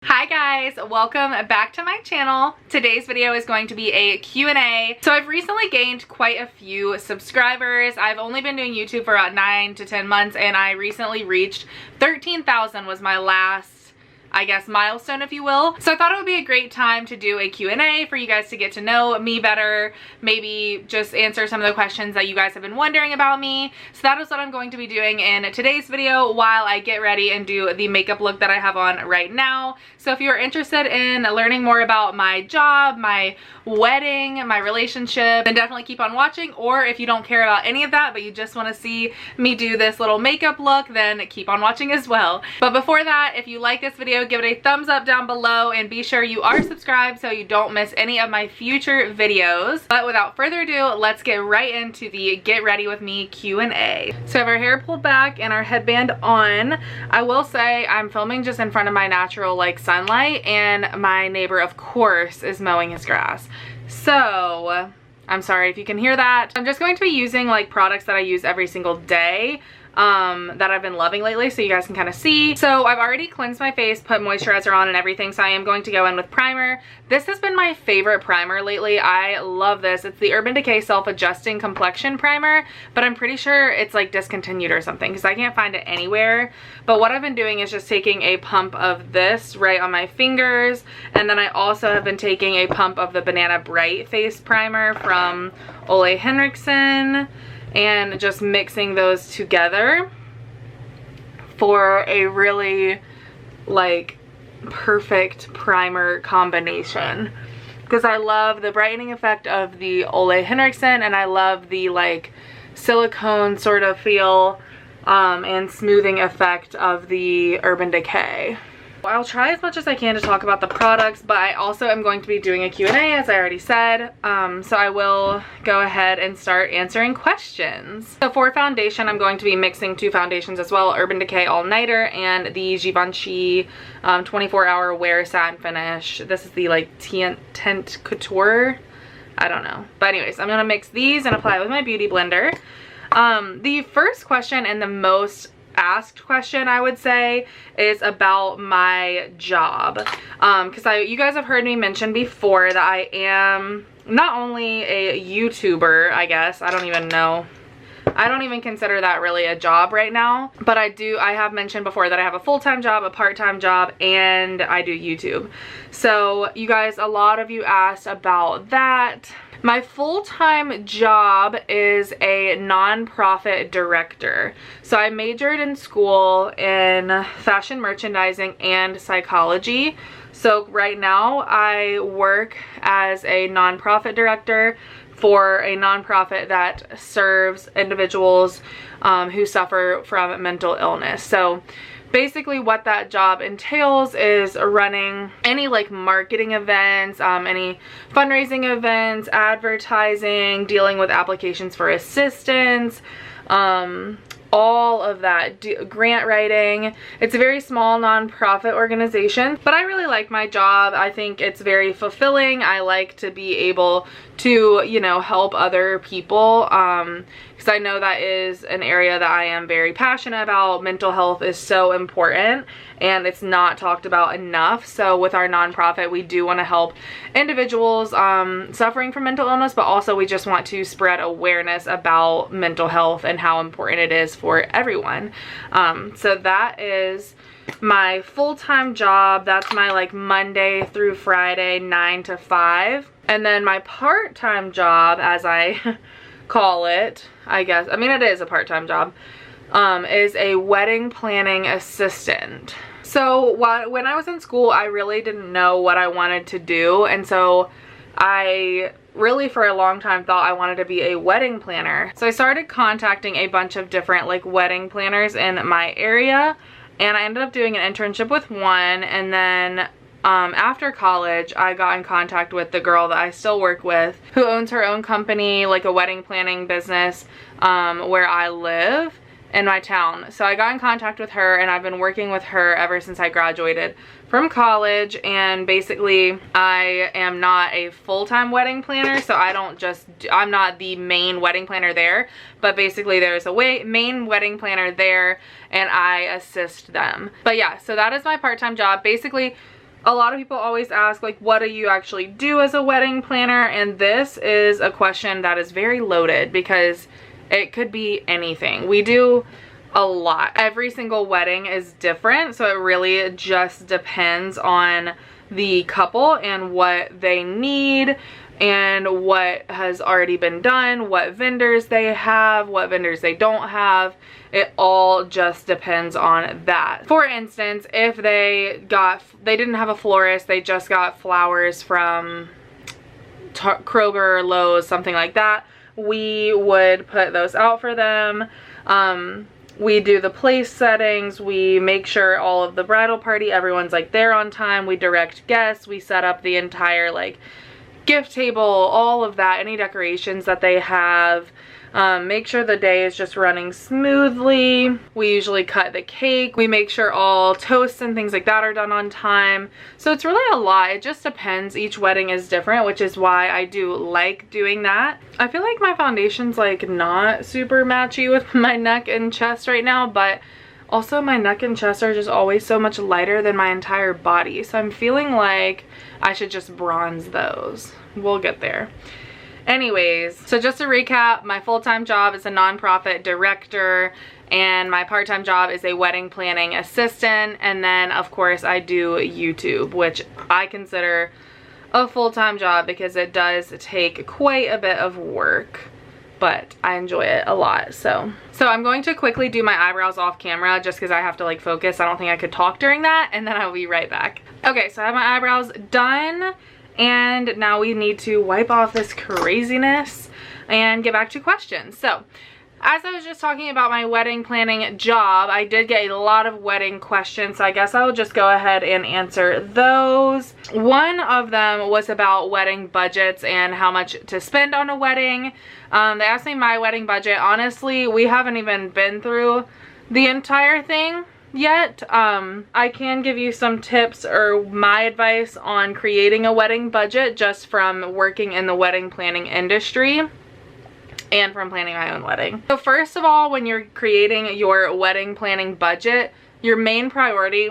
Hi guys, welcome back to my channel. Today's video is going to be a Q&A. So I've recently gained quite a few subscribers. I've only been doing YouTube for about 9 to 10 months and I recently reached 13,000 was my last, I guess, milestone, if you will. So I thought it would be a great time to do a Q&A for you guys to get to know me better, maybe just answer some of the questions that you guys have been wondering about me. So that is what I'm going to be doing in today's video while I get ready and do the makeup look that I have on right now. So if you're interested in learning more about my job, my wedding, my relationship, then definitely keep on watching. Or if you don't care about any of that, but you just want to see me do this little makeup look, then keep on watching as well. But before that, if you like this video, give it a thumbs up down below and be sure you are subscribed so you don't miss any of my future videos. But without further ado, let's get right into the Get Ready With Me Q&A. So I have our hair pulled back and our headband on. I will say I'm filming just in front of my natural sunlight, and my neighbor, of course, is mowing his grass. So I'm sorry if you can hear that. I'm just going to be using products that I use every single day that I've been loving lately, so you guys can kind of see. So I've already cleansed my face, put moisturizer on and everything, so I am going to go in with primer. This has been my favorite primer lately. I love this. It's the Urban Decay Self-Adjusting Complexion Primer, but I'm pretty sure it's discontinued or something because I can't find it anywhere. But what I've been doing is just taking a pump of this right on my fingers, and then I also have been taking a pump of the Banana Bright Face Primer from Ole Henriksen, and just mixing those together for a really perfect primer combination, because I love the brightening effect of the Ole Henriksen and I love the silicone sort of feel and smoothing effect of the Urban Decay. I'll try as much as I can to talk about the products, but I also am going to be doing a Q&A, as I already said. So I will go ahead and start answering questions. So for foundation, I'm going to be mixing two foundations as well, Urban Decay All Nighter and the Givenchy 24-Hour Wear Satin Finish. This is the Tint Couture. I don't know. But anyways, I'm gonna mix these and apply it with my beauty blender. The first question and the most asked question, I would say, is about my job, because you guys have heard me mention before that I am not only a YouTuber, I guess. I don't even consider that really a job right now, but I have mentioned before that I have a full-time job, a part-time job, and I do YouTube. So you guys, a lot of you asked about that. My full-time job is a nonprofit director. So I majored in school in fashion merchandising and psychology. So right now I work as a nonprofit director for a nonprofit that serves individuals who suffer from mental illness. So basically what that job entails is running any marketing events, any fundraising events, advertising, dealing with applications for assistance, all of that, grant writing. It's a very small nonprofit organization, but I really like my job. I think it's very fulfilling. I like to be able to, help other people, because I know that is an area that I am very passionate about. Mental health is so important and it's not talked about enough. So with our nonprofit, we do want to help individuals suffering from mental illness, but also we just want to spread awareness about mental health and how important it is for everyone. So that is my full-time job. That's my Monday through Friday 9 to 5. And then my part-time job, as I call it, I guess, I mean it is a part-time job, is a wedding planning assistant. So when I was in school, I really didn't know what I wanted to do, and so I really for a long time thought I wanted to be a wedding planner. So I started contacting a bunch of different wedding planners in my area, and I ended up doing an internship with one, and then after college I got in contact with the girl that I still work with, who owns her own company, a wedding planning business where I live in my town. So I got in contact with her and I've been working with her ever since I graduated from college, and basically I am not a full-time wedding planner, so I'm not the main wedding planner there, but basically there's a main wedding planner there and I assist them. But yeah, so that is my part-time job. Basically A lot of people always ask, like, what do you actually do as a wedding planner? And this is a question that is very loaded because it could be anything. We do a lot. Every single wedding is different, so it really just depends on the couple and what they need and what has already been done, what vendors they have, what vendors they don't have. It all just depends on that. For instance, if they didn't have a florist, they just got flowers from Kroger, Lowe's, something like that, we would put those out for them. We do the place settings, we make sure all of the bridal party, everyone's like there on time, we direct guests, we set up the entire like gift table, all of that, any decorations that they have. Make sure the day is just running smoothly. We usually cut the cake. We make sure all toasts and things like that are done on time. So it's really a lot. It just depends. Each wedding is different, which is why I do like doing that. I feel like my foundation's like not super matchy with my neck and chest right now, but also my neck and chest are just always so much lighter than my entire body. So I'm feeling like I should just bronze those. We'll get there. Anyways, so just to recap, my full-time job is a nonprofit director and my part-time job is a wedding planning assistant. And then of course I do YouTube, which I consider a full-time job because it does take quite a bit of work, but I enjoy it a lot. So I'm going to quickly do my eyebrows off camera just because I have to like focus. I don't think I could talk during that, and then I'll be right back. Okay, so I have my eyebrows done. And now we need to wipe off this craziness and get back to questions. So, as I was just talking about my wedding planning job, I did get a lot of wedding questions, so I guess I will just go ahead and answer those. One of them was about wedding budgets and how much to spend on a wedding. They asked me my wedding budget. Honestly, we haven't even been through the entire thing yet. I can give you some tips or my advice on creating a wedding budget just from working in the wedding planning industry and from planning my own wedding. So first of all, when you're creating your wedding planning budget, your main priority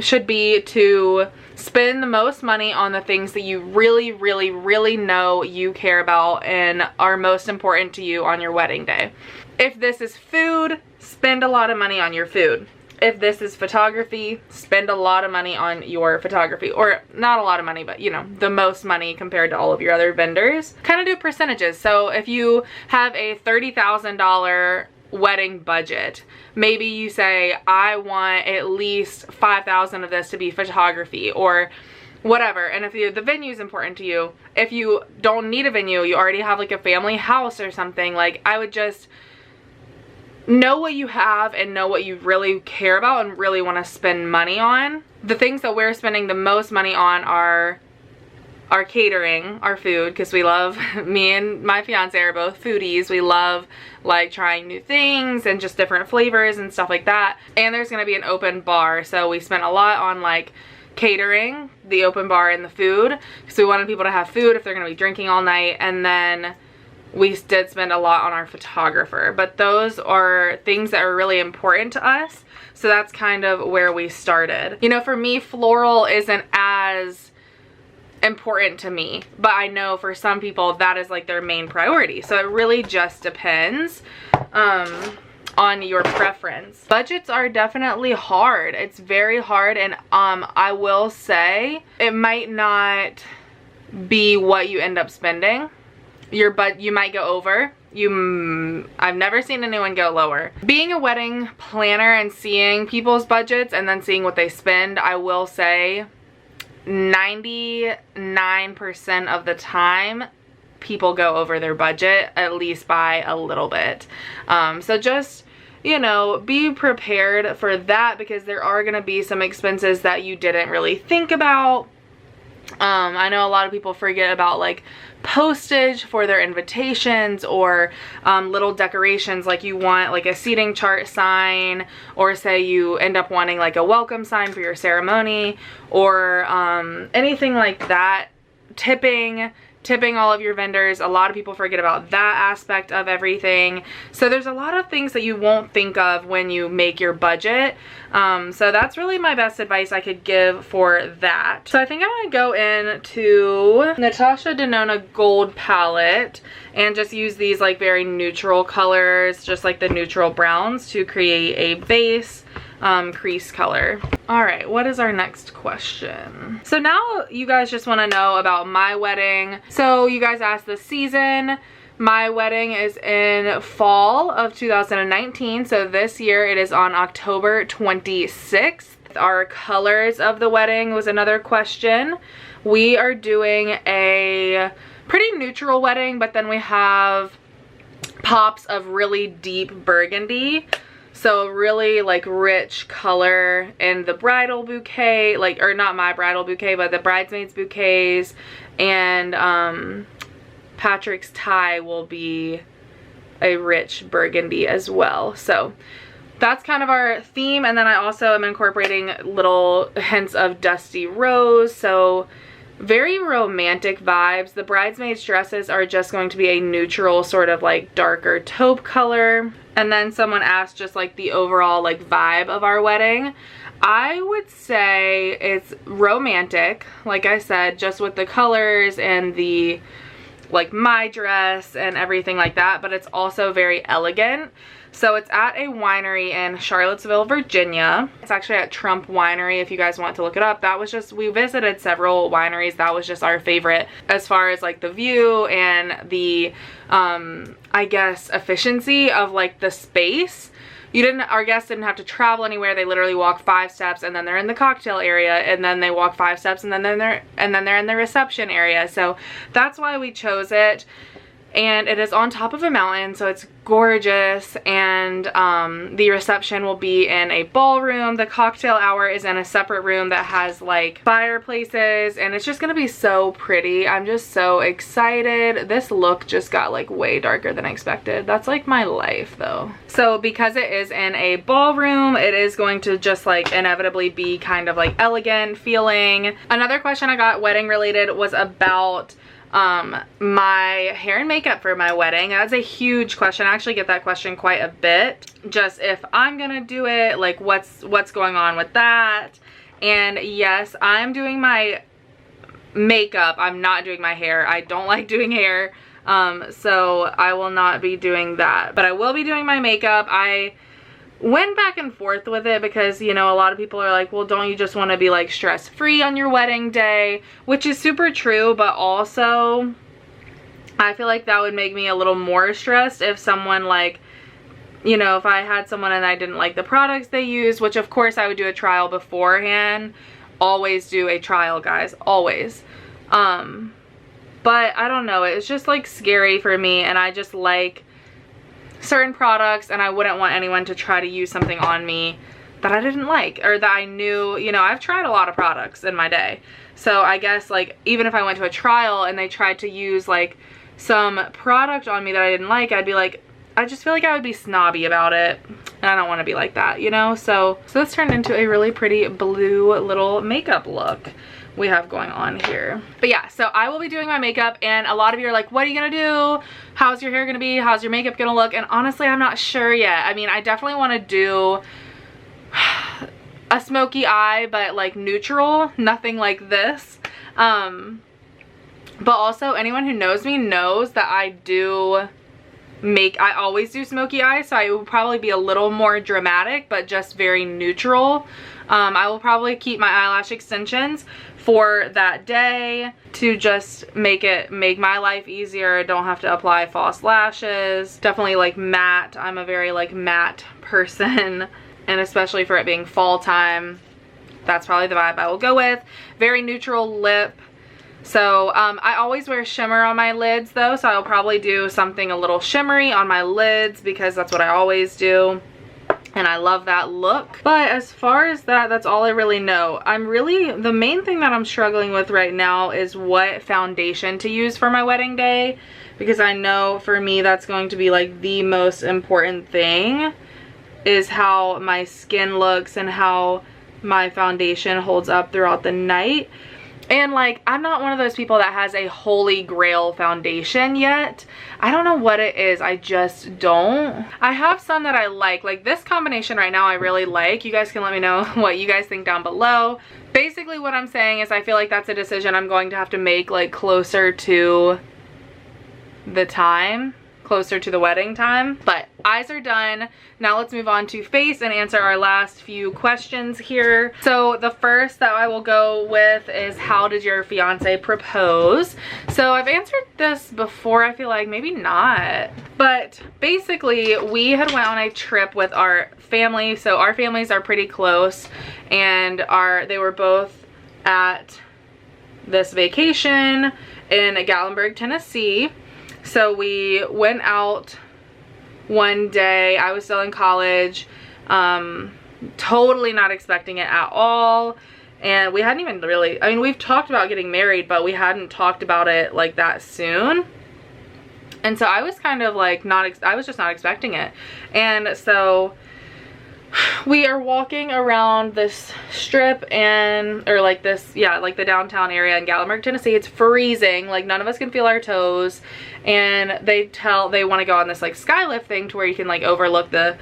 should be to spend the most money on the things that you really know you care about and are most important to you on your wedding day. If this is food, spend a lot of money on your food. If this is photography, spend a lot of money on your photography. Or not a lot of money, but you know, the most money compared to all of your other vendors. Kind of do percentages. So if you have a $30,000 wedding budget, maybe you say, I want at least 5,000 of this to be photography or whatever. And if the venue is important to you, if you don't need a venue, you already have like a family house or something, like I would just know what you have and know what you really care about and really want to spend money on. The things that we're spending the most money on are our catering, our food, because we love, me and my fiance are both foodies. We love like trying new things and just different flavors and stuff like that. And there's going to be an open bar, so we spent a lot on like catering, the open bar, and the food, because we wanted people to have food if they're going to be drinking all night. And then we did spend a lot on our photographer, but those are things that are really important to us. So that's kind of where we started. You know, for me, floral isn't as important to me, but I know for some people that is like their main priority. So it really just depends on your preference. Budgets are definitely hard. It's very hard, and I will say it might not be what you end up spending. You might go over. I've never seen anyone go lower. Being a wedding planner and seeing people's budgets and then seeing what they spend, I will say 99% of the time people go over their budget, at least by a little bit. So just, you know, be prepared for that, because there are going to be some expenses that you didn't really think about. I know a lot of people forget about like postage for their invitations, or little decorations, like you want like a seating chart sign, or say you end up wanting like a welcome sign for your ceremony, or anything like that. Tipping tipping all of your vendors. A lot of people forget about that aspect of everything. So there's a lot of things that you won't think of when you make your budget. So that's really my best advice I could give for that. So I think I'm gonna go into Natasha Denona Gold palette and just use these like very neutral colors, just like the neutral browns, to create a base crease color. All right, what is our next question? So now you guys just want to know about my wedding. So you guys asked the season. My wedding is in fall of 2019. So this year it is on October 26th. Our colors of the wedding was another question. We are doing a pretty neutral wedding, but then we have pops of really deep burgundy. So really like rich color in the bridal bouquet, like, or not my bridal bouquet, but the bridesmaids bouquets, and Patrick's tie will be a rich burgundy as well. So that's kind of our theme. And then I also am incorporating little hints of dusty rose. So very romantic vibes. The bridesmaids dresses are just going to be a neutral sort of like darker taupe color. And then someone asked just like the overall like vibe of our wedding. I would say it's romantic, like I said, just with the colors and the like my dress and everything like that, but it's also very elegant. So it's at a winery in Charlottesville, Virginia. It's actually at Trump Winery if you guys want to look it up. That was just, we visited several wineries. That was just our favorite as far as like the view and the, I guess, efficiency of like the space. Our guests didn't have to travel anywhere. They literally walk 5 steps and then they're in the cocktail area, and then they walk 5 steps and then they're in the reception area. So that's why we chose it. And it is on top of a mountain, so it's gorgeous. And the reception will be in a ballroom. The cocktail hour is in a separate room that has like fireplaces, and it's just gonna be so pretty. I'm just so excited. This look just got like way darker than I expected. That's like my life though. So because it is in a ballroom, it is going to just like inevitably be kind of like elegant feeling. Another question I got wedding related was about my hair and makeup for my wedding. That's a huge question. I actually get that question quite a bit. Just if I'm gonna do it, like what's going on with that. And yes, I'm doing my makeup. I'm not doing my hair. I don't like doing hair. So I will not be doing that, but I will be doing my makeup. I went back and forth with it because, you know, a lot of people are like, well, don't you just want to be like stress-free on your wedding day? Which is super true, but also I feel like that would make me a little more stressed if someone like, you know, if I had someone and I didn't like the products they use, which of course I would do a trial beforehand. Always do a trial, guys, always. But I don't know, it's just like scary for me, and I just like certain products, and I wouldn't want anyone to try to use something on me that I didn't like, or that I knew, you know, I've tried a lot of products in my day. So I guess like even if I went to a trial and they tried to use like some product on me that I didn't like, I'd be like, I just feel like I would be snobby about it, and I don't want to be like that, you know? So this turned into a really pretty blue little makeup look we have going on here. But yeah, so I will be doing my makeup, and a lot of you are like, what are you gonna do? How's your hair gonna be? How's your makeup gonna look? And honestly, I'm not sure yet. I mean, I definitely want to do a smoky eye, but like neutral, nothing like this. But also anyone who knows me knows that I always do smoky eyes, so I will probably be a little more dramatic, but just very neutral. I will probably keep my eyelash extensions for that day to just make my life easier. I don't have to apply false lashes. Definitely like matte. I'm a very like matte person, and especially for it being fall time, that's probably the vibe I will go with. Very neutral lip. So I always wear shimmer on my lids though, so I'll probably do something a little shimmery on my lids because that's what I always do, and I love that look. But as far as that, that's all I really know. The main thing that I'm struggling with right now is what foundation to use for my wedding day, because I know for me that's going to be like the most important thing, is how my skin looks and how my foundation holds up throughout the night. And like, I'm not one of those people that has a holy grail foundation yet. I don't know what it is. I just don't. I have some that I like this combination right now I really like. You guys can let me know what you guys think down below. Basically what I'm saying is I feel like that's a decision I'm going to have to make like closer to the time. Closer to the wedding time. But eyes are done. Now let's move on to face and answer our last few questions here. So the first that I will go with is, how did your fiance propose? So I've answered this before, I feel like, maybe not. But basically we had went on a trip with our family. So our families are pretty close, and they were both at this vacation in Gatlinburg, Tennessee. So we went out one day. I was still in college, totally not expecting it at all. And we hadn't even really, I mean, we've talked about getting married, but we hadn't talked about it like that soon. And so I was kind of like I was just not expecting it. And so we are walking around this strip or like this, yeah, like the downtown area in Gatlinburg, Tennessee. It's freezing, like none of us can feel our toes. And they want to go on this like skylift thing to where you can like overlook the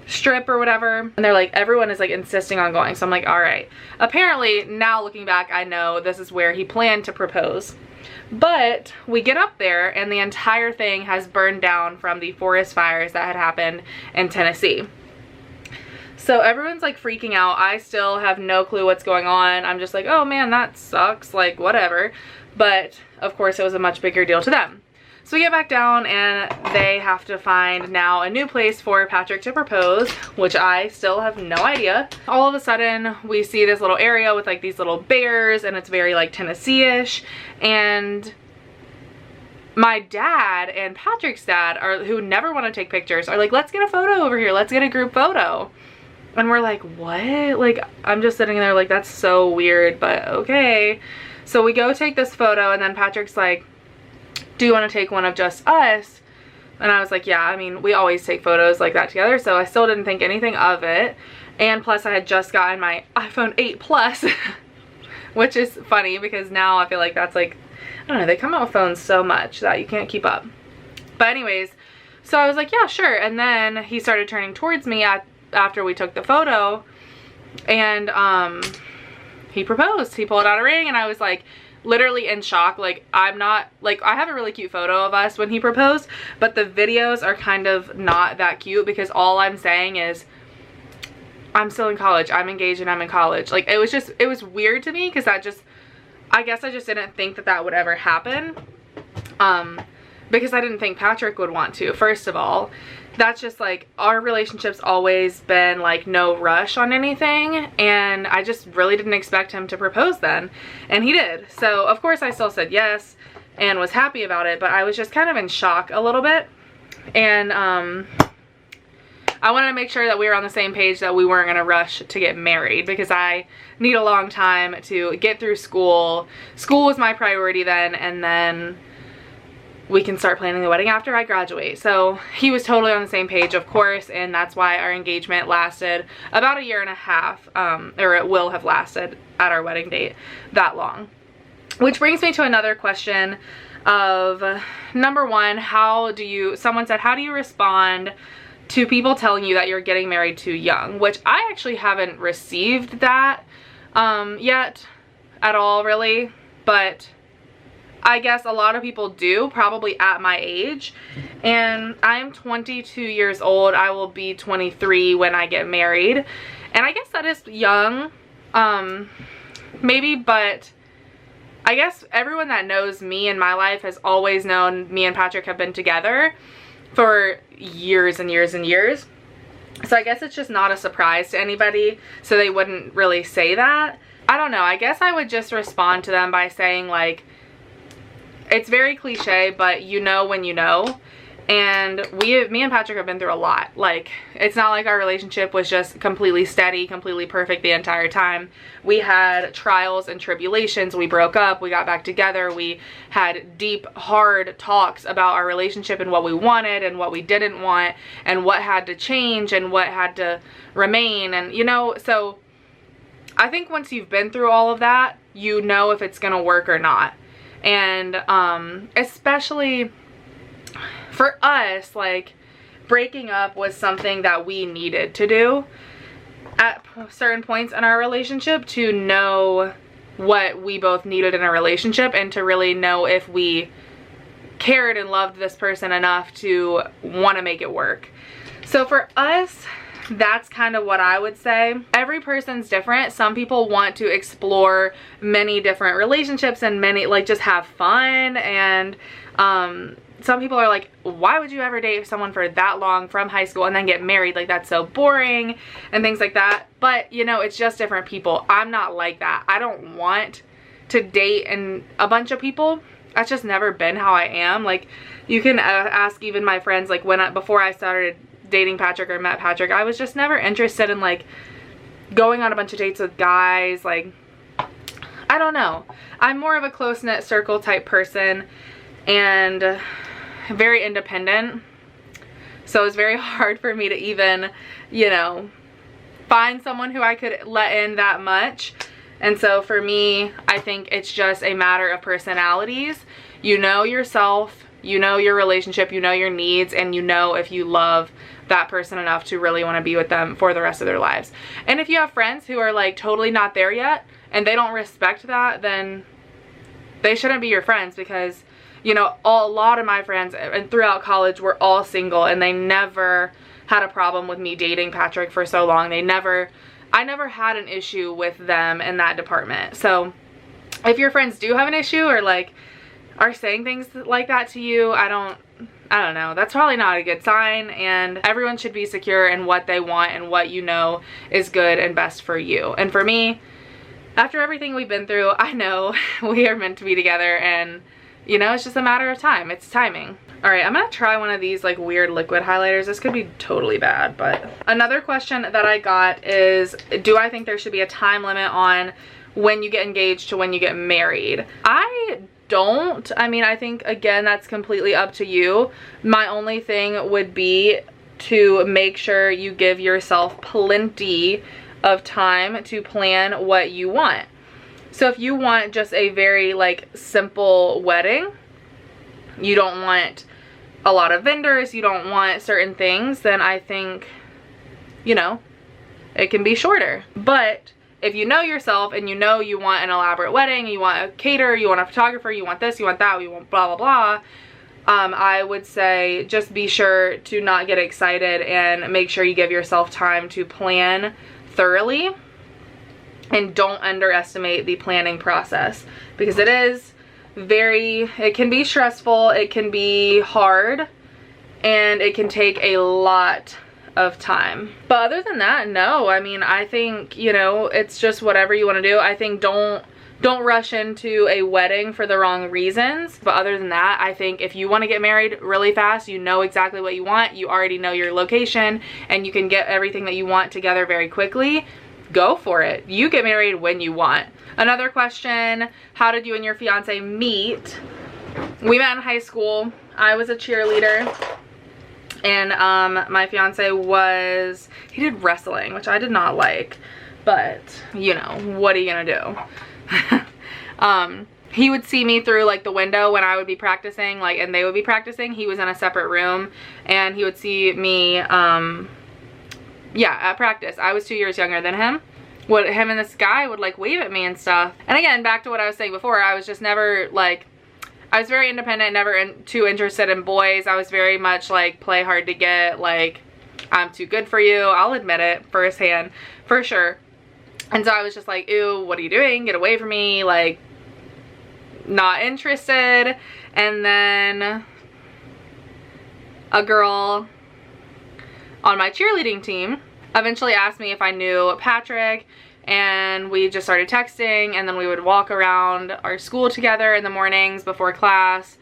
strip or whatever. And they're like, everyone is like insisting on going. So I'm like, all right. Apparently now looking back, I know this is where he planned to propose. But we get up there and the entire thing has burned down from the forest fires that had happened in Tennessee. So everyone's like freaking out. I still have no clue what's going on. I'm just like, oh man, that sucks, like whatever. But of course it was a much bigger deal to them. So we get back down and they have to find now a new place for Patrick to propose, which I still have no idea. All of a sudden we see this little area with like these little bears, and it's very like Tennessee-ish. And my dad and Patrick's dad, who never want to take pictures, are like, let's get a photo over here. Let's get a group photo. And we're like, what? Like, I'm just sitting there like, that's so weird, but okay. So we go take this photo, and then Patrick's like, do you want to take one of just us? And I was like, yeah, I mean, we always take photos like that together. So I still didn't think anything of it. And plus I had just gotten my iPhone 8 Plus, which is funny because now I feel like that's like, I don't know, they come out with phones so much that you can't keep up. But anyways, so I was like, yeah, sure. And then he started turning towards me after we took the photo, and he proposed. He pulled out a ring, and I was like literally in shock. Like, I'm not, like, I have a really cute photo of us when he proposed, but the videos are kind of not that cute because all I'm saying is I'm still in college, I'm engaged, and I'm in college. Like, it was weird to me because I guess I just didn't think that would ever happen, because I didn't think Patrick would want to. First of all, that's just like, our relationship's always been like no rush on anything, and I just really didn't expect him to propose then, and he did. So of course I still said yes and was happy about it, but I was just kind of in shock a little bit. And I wanted to make sure that we were on the same page, that we weren't going to rush to get married, because I need a long time to get through school. School was my priority then, and then we can start planning the wedding after I graduate. So he was totally on the same page, of course, and that's why our engagement lasted about 1.5 years, or it will have lasted at our wedding date that long. Which brings me to another question of, number one, someone said, how do you respond to people telling you that you're getting married too young? Which I actually haven't received that yet at all, really, but I guess a lot of people do, probably at my age. And I'm 22 years old. I will be 23 when I get married. And I guess that is young, maybe, but I guess everyone that knows me in my life has always known me and Patrick have been together for years and years and years. So I guess it's just not a surprise to anybody, so they wouldn't really say that. I don't know, I guess I would just respond to them by saying, like, it's very cliche, but you know when you know. And me and Patrick have been through a lot. Like, it's not like our relationship was just completely steady, completely perfect the entire time. We had trials and tribulations. We broke up, we got back together, we had deep, hard talks about our relationship and what we wanted and what we didn't want and what had to change and what had to remain. And, you know, so I think once you've been through all of that, you know if it's gonna work or not. And especially for us, like, breaking up was something that we needed to do at certain points in our relationship to know what we both needed in a relationship and to really know if we cared and loved this person enough to want to make it work. So for us, that's kind of what I would say. Every person's different. Some people want to explore many different relationships and many, like, just have fun, and some people are like, why would you ever date someone for that long from high school and then get married? Like, that's so boring and things like that. But, you know, it's just different people. I'm not like that. I don't want to date a bunch of people. That's just never been how I am. Like, you can ask even my friends, like, before I started dating Patrick or met Patrick, I was just never interested in, like, going on a bunch of dates with guys. Like, I don't know. I'm more of a close-knit circle type person and very independent, so it's very hard for me to even, you know, find someone who I could let in that much. And so for me, I think it's just a matter of personalities. You know yourself, you know your relationship, you know your needs, and you know if you love that person enough to really want to be with them for the rest of their lives. And if you have friends who are, like, totally not there yet and they don't respect that, then they shouldn't be your friends, because, you know, a lot of my friends and throughout college were all single, and they never had a problem with me dating Patrick for so long. I never had an issue with them in that department. So if your friends do have an issue or, like, are saying things like that to you, I don't know. That's probably not a good sign, and everyone should be secure in what they want and what you know is good and best for you. And for me, after everything we've been through, I know we are meant to be together, and, you know, it's just a matter of time. It's timing. All right, I'm gonna try one of these, like, weird liquid highlighters. This could be totally bad, but another question that I got is, do I think there should be a time limit on when you get engaged to when you get married? I don't. I mean, I think, again, that's completely up to you. My only thing would be to make sure you give yourself plenty of time to plan what you want. So if you want just a very, like, simple wedding, you don't want a lot of vendors, you don't want certain things, then I think, you know, it can be shorter. But if you know yourself and you know you want an elaborate wedding, you want a caterer, you want a photographer, you want this, you want that, you want blah, blah, blah, I would say just be sure to not get excited and make sure you give yourself time to plan thoroughly, and don't underestimate the planning process, because it can be stressful, it can be hard, and it can take a lot of time. But other than that, no. I mean, I think, you know, it's just whatever you want to do. I think don't rush into a wedding for the wrong reasons. But other than that, I think if you want to get married really fast, you know exactly what you want, you already know your location, and you can get everything that you want together very quickly, go for it. You get married when you want. Another question, how did you and your fiance meet? We met in high school. I was a cheerleader, and my fiance he did wrestling, which I did not like, but, you know, what are you gonna do? He would see me through, like, the window when I would be practicing, like, and they would be practicing. He was in a separate room, and he would see me, yeah, at practice. I was 2 years younger than him. Him and this guy would, like, wave at me and stuff. And again, back to what I was saying before, I was just never, like, I was very independent, never too interested in boys. I was very much, like, play hard to get, like, I'm too good for you. I'll admit it firsthand, for sure. And so I was just like, ew, what are you doing? Get away from me, like, not interested. And then a girl on my cheerleading team eventually asked me if I knew Patrick, and we just started texting, and then we would walk around our school together in the mornings before class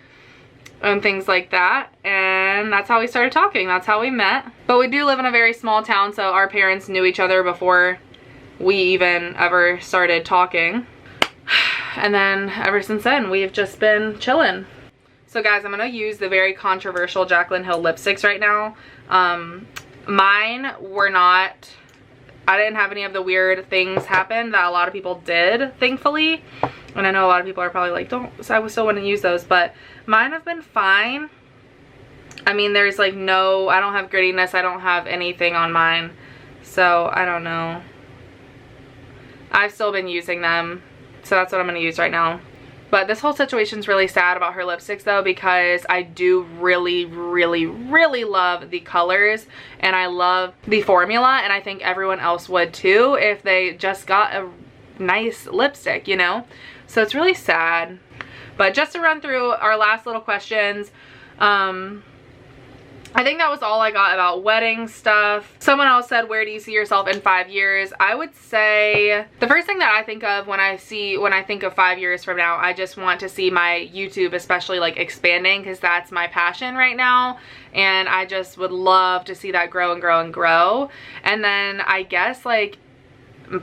and things like that, and that's how we started talking. That's how we met. But we do live in a very small town, so our parents knew each other before we even ever started talking. And then ever since then, we've just been chilling. So guys, I'm gonna use the very controversial Jaclyn Hill lipsticks right now. Mine were not I didn't have any of the weird things happen that a lot of people did, thankfully. And I know a lot of people are probably like, so I still wouldn't use those, but mine have been fine. I mean, there's like no, I don't have grittiness, I don't have anything on mine. So, I don't know. I've still been using them, so that's what I'm going to use right now. But this whole situation's really sad about her lipsticks though, because I do really, really, really love the colors and I love the formula, and I think everyone else would too if they just got a nice lipstick, you know? So it's really sad. But just to run through our last little questions, I think that was all I got about wedding stuff. Someone else said, where do you see yourself in 5 years? I would say the first thing that I think of when I think of 5 years from now, I just want to see my YouTube especially like expanding, because that's my passion right now. And I just would love to see that grow and grow and grow. And then I guess like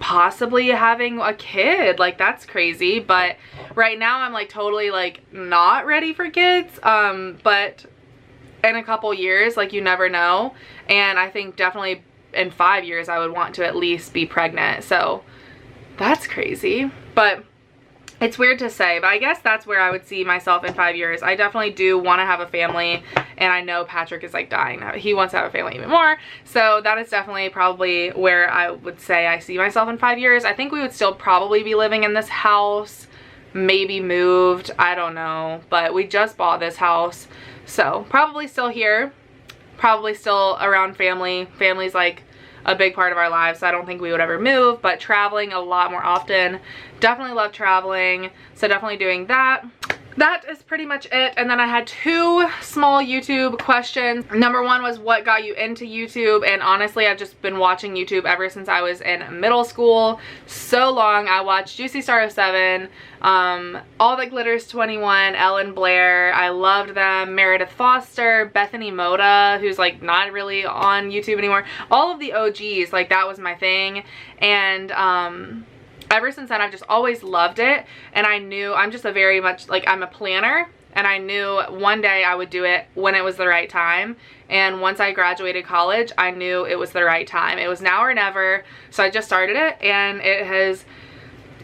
possibly having a kid, like that's crazy. But right now I'm like totally like not ready for kids. But in a couple years, like you never know, and I think definitely in 5 years I would want to at least be pregnant. So that's crazy, but it's weird to say, but I guess that's where I would see myself in 5 years. I definitely do want to have a family, and I know Patrick is like dying. He wants to have a family even more, so that is definitely probably where I would say I see myself in 5 years. I think we would still probably be living in this house, maybe moved, I don't know, but we just bought this house. So probably still here, probably still around family. Family's like a big part of our lives, so I don't think we would ever move, but traveling a lot more often. Definitely love traveling, so definitely doing that. That is pretty much it. And then I had 2 small YouTube questions. Number 1 was, what got you into YouTube? And honestly, I've just been watching YouTube ever since I was in middle school. So long. I watched Juicy Star 07, All That Glitters 21, Ellen Blair. I loved them. Meredith Foster, Bethany Moda, who's like not really on YouTube anymore. All of the OGs, like that was my thing. And ever since then, I've just always loved it, and I knew I'm just a very much like I'm a planner, and I knew one day I would do it when it was the right time. And once I graduated college, I knew it was the right time. It was now or never, so I just started it, and it has,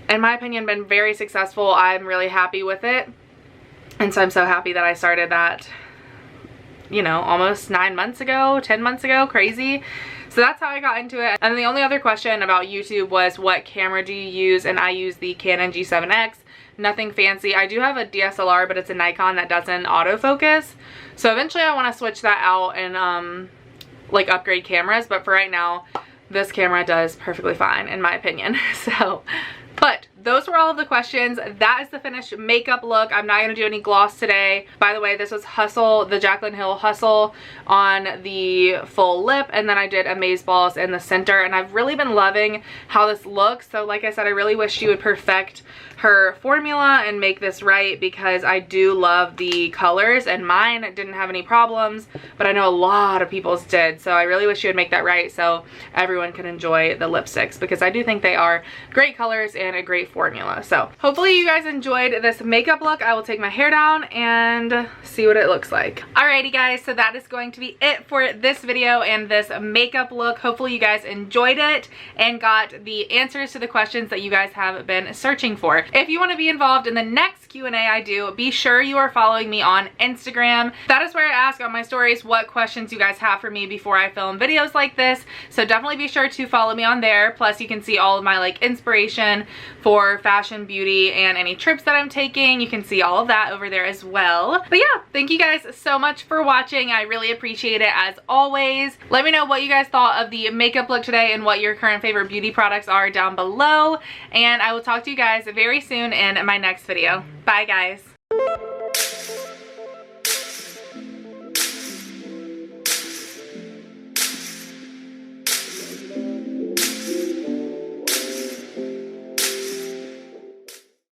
in my opinion, been very successful. I'm really happy with it, and so I'm so happy that I started that, you know, almost 9 months ago, 10 months ago. Crazy. So that's how I got into it. And the only other question about YouTube was, what camera do you use? And I use the Canon G7X. Nothing fancy. I do have a DSLR, but it's a Nikon that doesn't autofocus. So eventually I want to switch that out and like upgrade cameras. But for right now, this camera does perfectly fine in my opinion. So, but those were all of the questions. That is the finished makeup look. I'm not going to do any gloss today. By the way, this was Hustle, the Jaclyn Hill Hustle on the full lip, and then I did Amazeballs in the center, and I've really been loving how this looks. So like I said, I really wish she would perfect her formula and make this right, because I do love the colors, and mine didn't have any problems, but I know a lot of people's did. So I really wish she would make that right so everyone can enjoy the lipsticks, because I do think they are great colors and a great formula. So hopefully you guys enjoyed this makeup look. I will take my hair down and see what it looks like. Alrighty guys, so that is going to be it for this video and this makeup look. Hopefully you guys enjoyed it and got the answers to the questions that you guys have been searching for. If you want to be involved in the next Q&A I do, be sure you are following me on Instagram. That is where I ask on my stories what questions you guys have for me before I film videos like this. So definitely be sure to follow me on there. Plus you can see all of my like inspiration for fashion, beauty, and any trips that I'm taking. You can see all of that over there as well. But yeah, thank you guys so much for watching. I really appreciate it as always. Let me know what you guys thought of the makeup look today and what your current favorite beauty products are down below. And I will talk to you guys very soon in my next video. Bye guys.